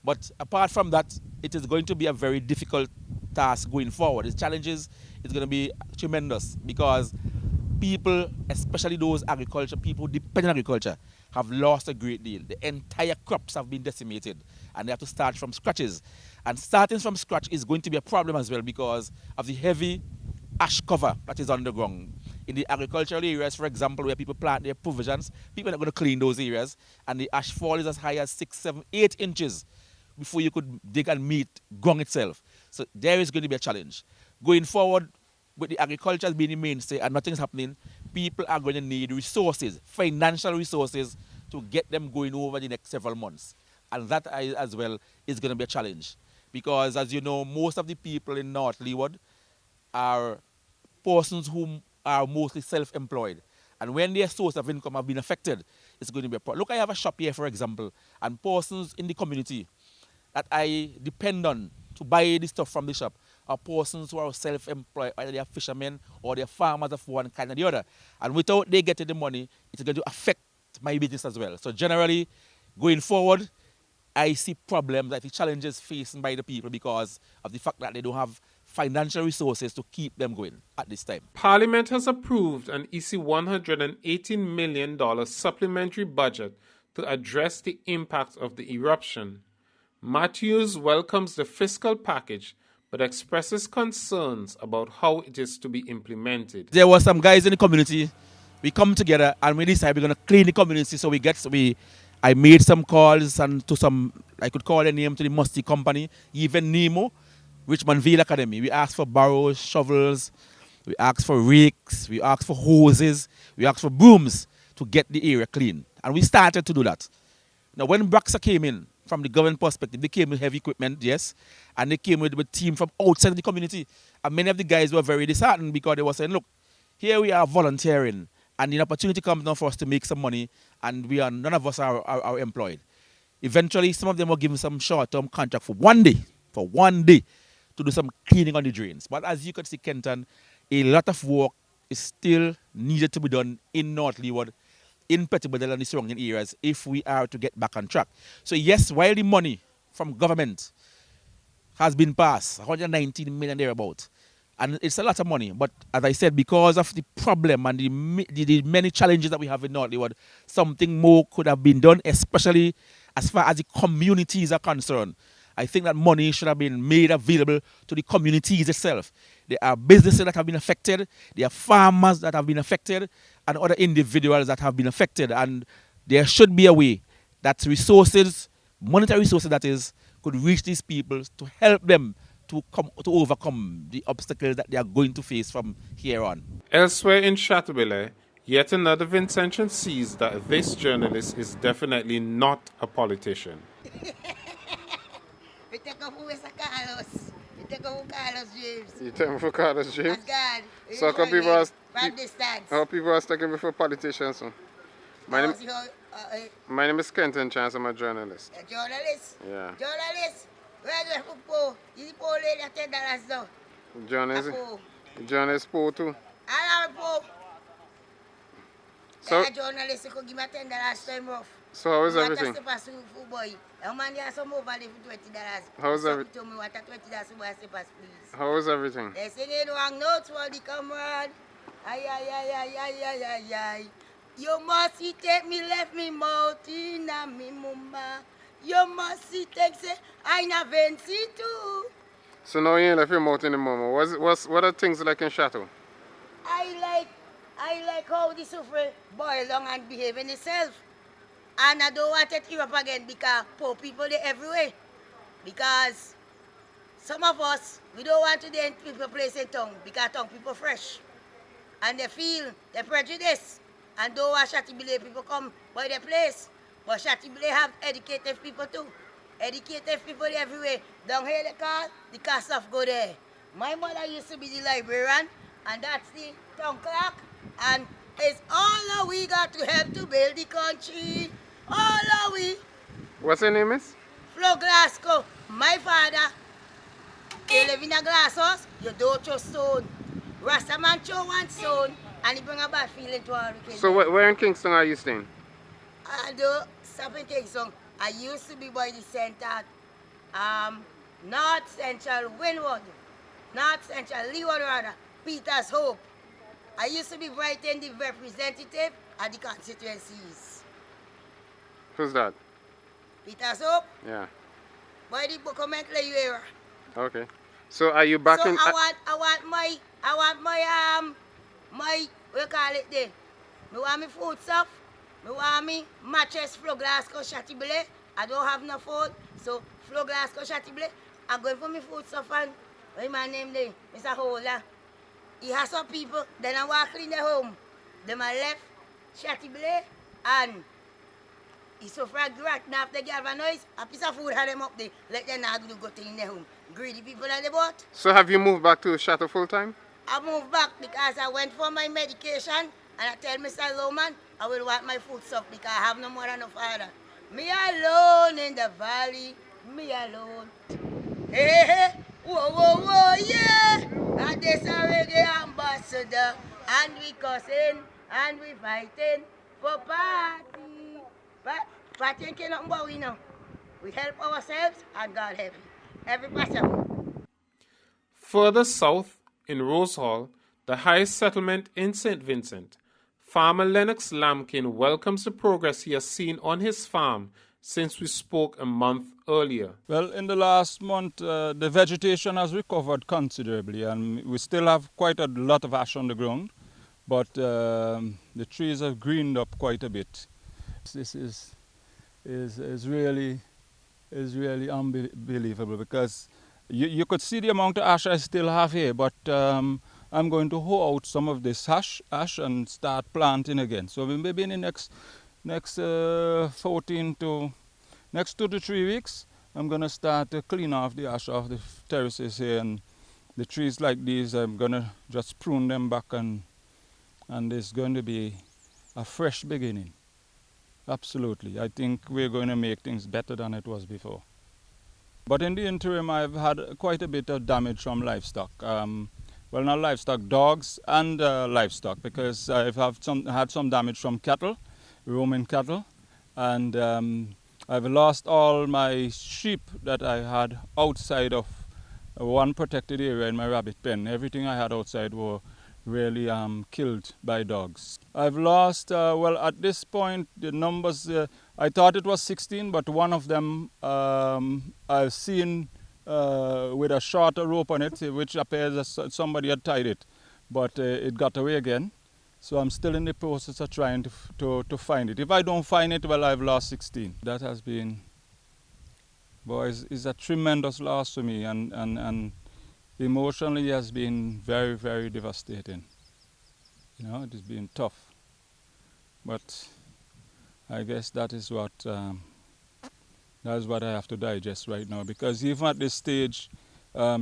But apart from that, it is going to be a very difficult task going forward. The challenges is going to be tremendous because people, especially those people who depend on agriculture, have lost a great deal. The entire crops have been decimated and they have to start from scratches. And starting from scratch is going to be a problem as well because of the heavy ash cover that is on the ground. In the agricultural areas, for example, where people plant their provisions, people are not going to clean those areas, and the ashfall is as high as 6, 7, 8 inches before you could dig and meet ground itself. So there is going to be a challenge. Going forward, with the agriculture being the mainstay and nothing's happening, people are going to need resources, financial resources, to get them going over the next several months. And that as well is going to be a challenge. Because as you know, most of the people in North Leeward are persons who are mostly self-employed. And when their source of income have been affected, it's going to be a problem. Look, I have a shop here, for example, and persons in the community that I depend on to buy the stuff from the shop are persons who are self-employed, either they are fishermen or they are farmers of one kind or the other. And without they getting the money, it's going to affect my business as well. So generally, going forward, I see problems, I see challenges faced by the people because of the fact that they don't have financial resources to keep them going at this time. Parliament has approved an EC $118 million supplementary budget to address the impact of the eruption. Matthews welcomes the fiscal package but expresses concerns about how it is to be implemented. There were some guys in the community, we come together and we decided we're going to clean the community, so I made some calls and to some, I could call a name to the Musty Company, even Nemo, Richmond Vale Academy. We asked for barrows, shovels, we asked for rakes, we asked for hoses, we asked for brooms to get the area clean. And we started to do that. Now when Braxa came in, from the government perspective, they came with heavy equipment, yes, and they came with a team from outside the community. And many of the guys were very disheartened because they were saying, look, here we are volunteering, and the opportunity comes now for us to make some money, and none of us are employed. Eventually, some of them were given some short-term contract for one day, to do some cleaning on the drains. But as you could see, Kenton, a lot of work is still needed to be done in North Leeward, in Pettibodale and the surrounding areas, if we are to get back on track. So yes, while the money from government has been passed, 119 million thereabout, and it's a lot of money, but as I said, because of the problem and the many challenges that we have in North Leeward, something more could have been done, especially as far as the communities are concerned. I think that money should have been made available to the communities itself. There are businesses that have been affected, there are farmers that have been affected, and other individuals that have been affected. And there should be a way that resources, monetary resources that is, could reach these people to help them to overcome the obstacles that they are going to face from here on. Elsewhere in Chateaubelair, yet another Vincentian sees that this journalist is definitely not a politician. We take off who is Carlos. We take off Carlos James. You take me for Carlos James? That's God. So how people are taking me for politicians? So? My name is Kenton Chance. I'm a journalist. A journalist? Yeah. Journalist? Where do you go? You poor lady at $10 now. Journalist poor too. I am poor. So a journalist you could give me $10 time rough. So how is everything? How is everything? How is everything? They say they don't know for the comrade. Ay. You must take me, left me mouth in me mumba. You must take say I na Vincent too. So now you ain't left your mouth in the mumba. What are things like in Chateau? I like how the Soufriere boil down and behave in itself. And I don't want it Europe again because poor people are everywhere. Because some of us, we don't want to then people place in tongue because tongue people fresh. And they feel the prejudice. And don't want Chateaubelair people come by the place. But Chateaubelair have educated people too. Educated people everywhere. Down here the car stuff go there. My mother used to be the librarian and that's the town clerk. And it's all we got to help to build the country. All we. What's your name is? Flo Glasgow. My father, you live in a glass house, you don't throw stone. Rastaman throw one stone and he bring a bad feeling to our kids. So where in Kingston are you staying? I do stop in Kingston. I used to be by the center, North Central Windward, North Central Leeward rather, Peter's Hope. I used to be writing the representative at the constituencies. Who's that? Peter's Hope? Yeah. By the document area. Okay. So are you back so in? I want my what you call it there? Me want me food stuff. Me want me mattress flow glass chatibule. I don't have no food, so flow glass chatibule. I'm going for me food stuff and what my name there? Mr. Hola. He has some people, then I walk in the home. Then I left chatibule and he's so fragile right now after they have a noise, a piece of food had them up there. Let them not go to in the home. Greedy people at the boat. So have you moved back to Chateau full time? I moved back because I went for my medication and I tell Mr. Loman I will want my food stuff because I have no more than no father. Me alone in the valley, me alone. Hey, hey, whoa, whoa, whoa, yeah. And this a reggae ambassador. And we cussing and we fighting for party. But party ain't nothing but we know. We help ourselves and God help you. Every person. Further south, in Rose Hall, the highest settlement in St. Vincent, farmer Lennox Lamkin welcomes the progress he has seen on his farm since we spoke a month earlier. Well, in the last month, the vegetation has recovered considerably, and we still have quite a lot of ash on the ground, but the trees have greened up quite a bit. This is really unbelievable because you could see the amount of ash I still have here, but I'm going to hoe out some of this ash and start planting again. So maybe in the next 2 to 3 weeks, I'm going to start to clean off the ash off the terraces here, and the trees like these, I'm going to just prune them back, and there's going to be a fresh beginning. Absolutely. I think we're going to make things better than it was before. But in the interim, I've had quite a bit of damage from livestock. Well, not livestock, dogs and livestock, because I've had some damage from cattle, roaming cattle, and I've lost all my sheep that I had outside of one protected area in my rabbit pen. Everything I had outside were really killed by dogs. I've lost, well, at this point, the numbers, I thought it was 16, but one of them I've seen with a shorter rope on it, which appears as somebody had tied it, but it got away again. So I'm still in the process of trying to find it. If I don't find it, well, I've lost 16. That has been, boys, is a tremendous loss for me, and emotionally has been very, very devastating. You know, it has been tough. But I guess that is what I have to digest right now, because even at this stage,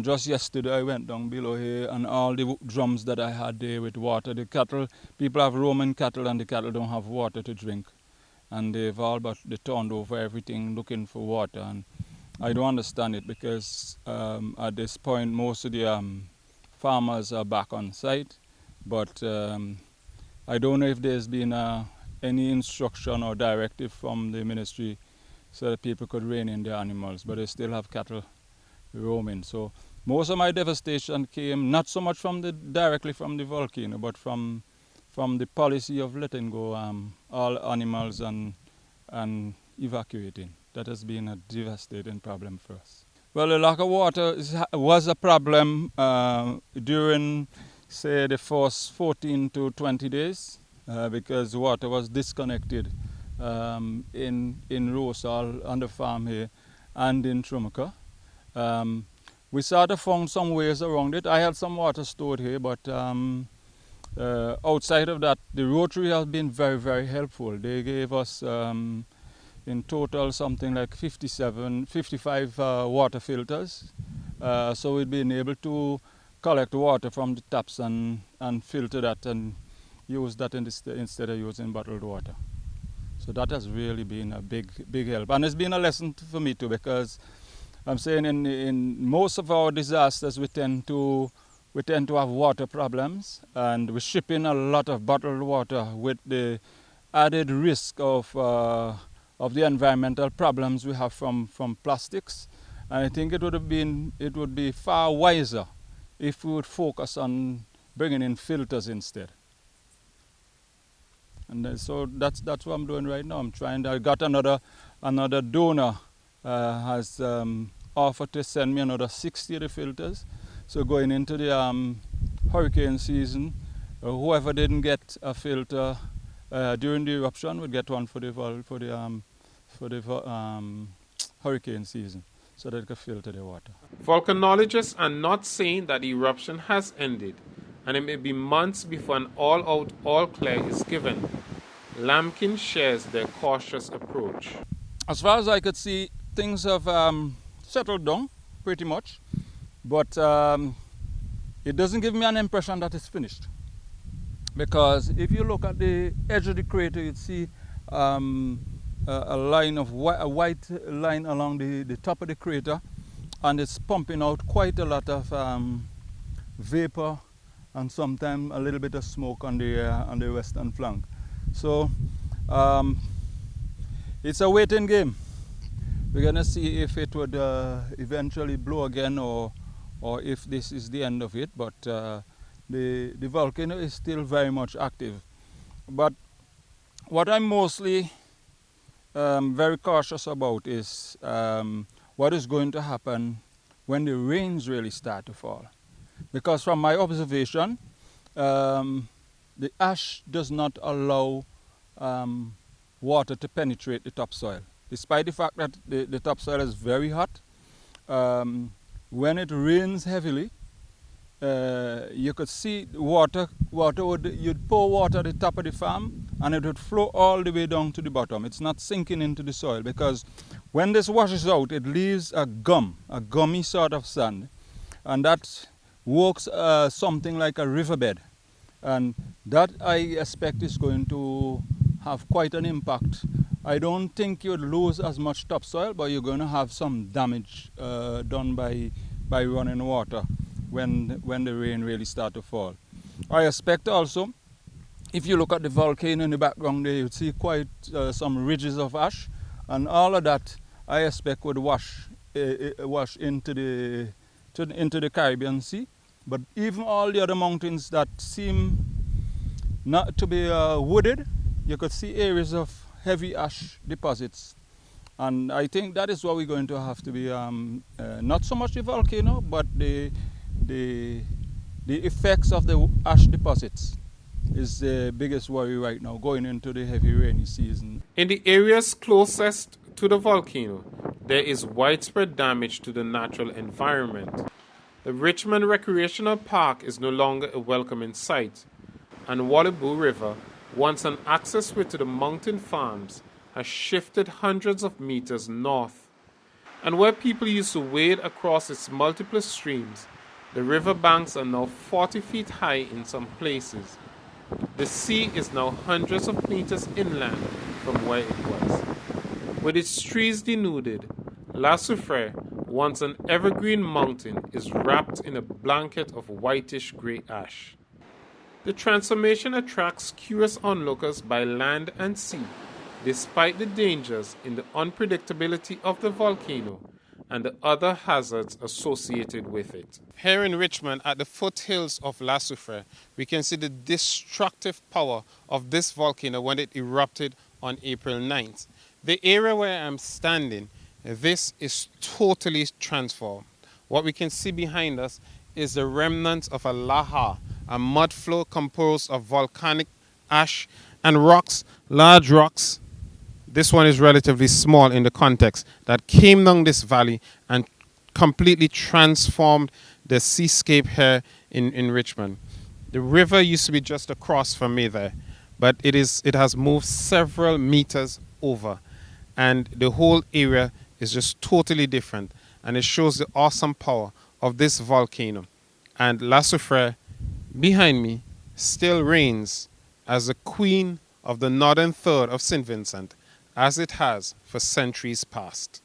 just yesterday I went down below here, and all the drums that I had there with water, the cattle, people have roaming cattle and the cattle don't have water to drink. And they've all but they turned over everything looking for water. And I don't understand it, because at this point most of the farmers are back on site, but I don't know if there's been any instruction or directive from the ministry so that people could rein in their animals, but they still have cattle roaming. So most of my devastation came not so much directly from the volcano, but from the policy of letting go all animals and evacuating. That has been a devastating problem for us. Well, the lack of water was a problem during, say, the first 14 to 20 days because water was disconnected in Rosal on the farm here and in Trumuka. We sort of found some ways around it. I had some water stored here, but outside of that, the Rotary has been very, very helpful. They gave us in total something like 55 water filters. So we've been able to collect water from the taps and filter that and use that instead of using bottled water. So that has really been a big help. And it's been a lesson for me too, because I'm saying in most of our disasters we tend to have water problems, and we ship in a lot of bottled water with the added risk of the environmental problems we have from plastics. And I think it would be far wiser if we would focus on bringing in filters instead. And so that's what I'm doing right now. I got another donor has offered to send me another 60 of the filters. So going into the hurricane season, whoever didn't get a filter during the eruption would get one for the hurricane season, so that it could filter the water. Volcanologists are not saying that the eruption has ended, and it may be months before an all-out, all-clear is given. Lampkin shares their cautious approach. As far as I could see, things have settled down pretty much, but it doesn't give me an impression that it's finished. Because if you look at the edge of the crater, you'd see a line of a white line along the top of the crater, and it's pumping out quite a lot of vapor and sometimes a little bit of smoke on the western flank. So it's a waiting game. We're gonna see if it would eventually blow again, or if this is the end of it. But the volcano is still very much active. But what I'm mostly very cautious about is what is going to happen when the rains really start to fall. Because from my observation, the ash does not allow water to penetrate the topsoil. Despite the fact that the topsoil is very hot, when it rains heavily, you could see you'd pour water at the top of the farm and it would flow all the way down to the bottom. It's not sinking into the soil, because when this washes out, it leaves a gummy sort of sand, and that works something like a riverbed, and that I expect is going to have quite an impact. I don't think you'd lose as much topsoil, but you're going to have some damage done by running water when the rain really starts to fall. I expect also, if you look at the volcano in the background there, you'd see quite some ridges of ash, and all of that I expect would wash into the Caribbean Sea. But even all the other mountains that seem not to be wooded, you could see areas of heavy ash deposits. And I think that is what we're going to have to be, not so much the volcano, but the effects of the ash deposits is the biggest worry right now, going into the heavy rainy season. In the areas closest to the volcano, there is widespread damage to the natural environment. The Richmond Recreational Park is no longer a welcoming sight, and Wallaboo River, once an access way to the mountain farms, has shifted hundreds of meters north. And where people used to wade across its multiple streams, the river banks are now 40 feet high in some places. The sea is now hundreds of meters inland from where it was. With its trees denuded, La Soufriere, once an evergreen mountain, is wrapped in a blanket of whitish-gray ash. The transformation attracts curious onlookers by land and sea, despite the dangers in the unpredictability of the volcano and the other hazards associated with it. Here in Richmond, at the foothills of La Soufriere, we can see the destructive power of this volcano when it erupted on April 9th. The area where I'm standing, this is totally transformed. What we can see behind us is the remnants of a lahar, a mud flow composed of volcanic ash and rocks, large rocks. This one is relatively small in the context, that came down this valley and completely transformed the seascape here in Richmond. The river used to be just across from me there, but it has moved several meters over, and the whole area is just totally different, and it shows the awesome power of this volcano. And La Soufriere, behind me, still reigns as the queen of the northern third of St. Vincent, as it has for centuries past.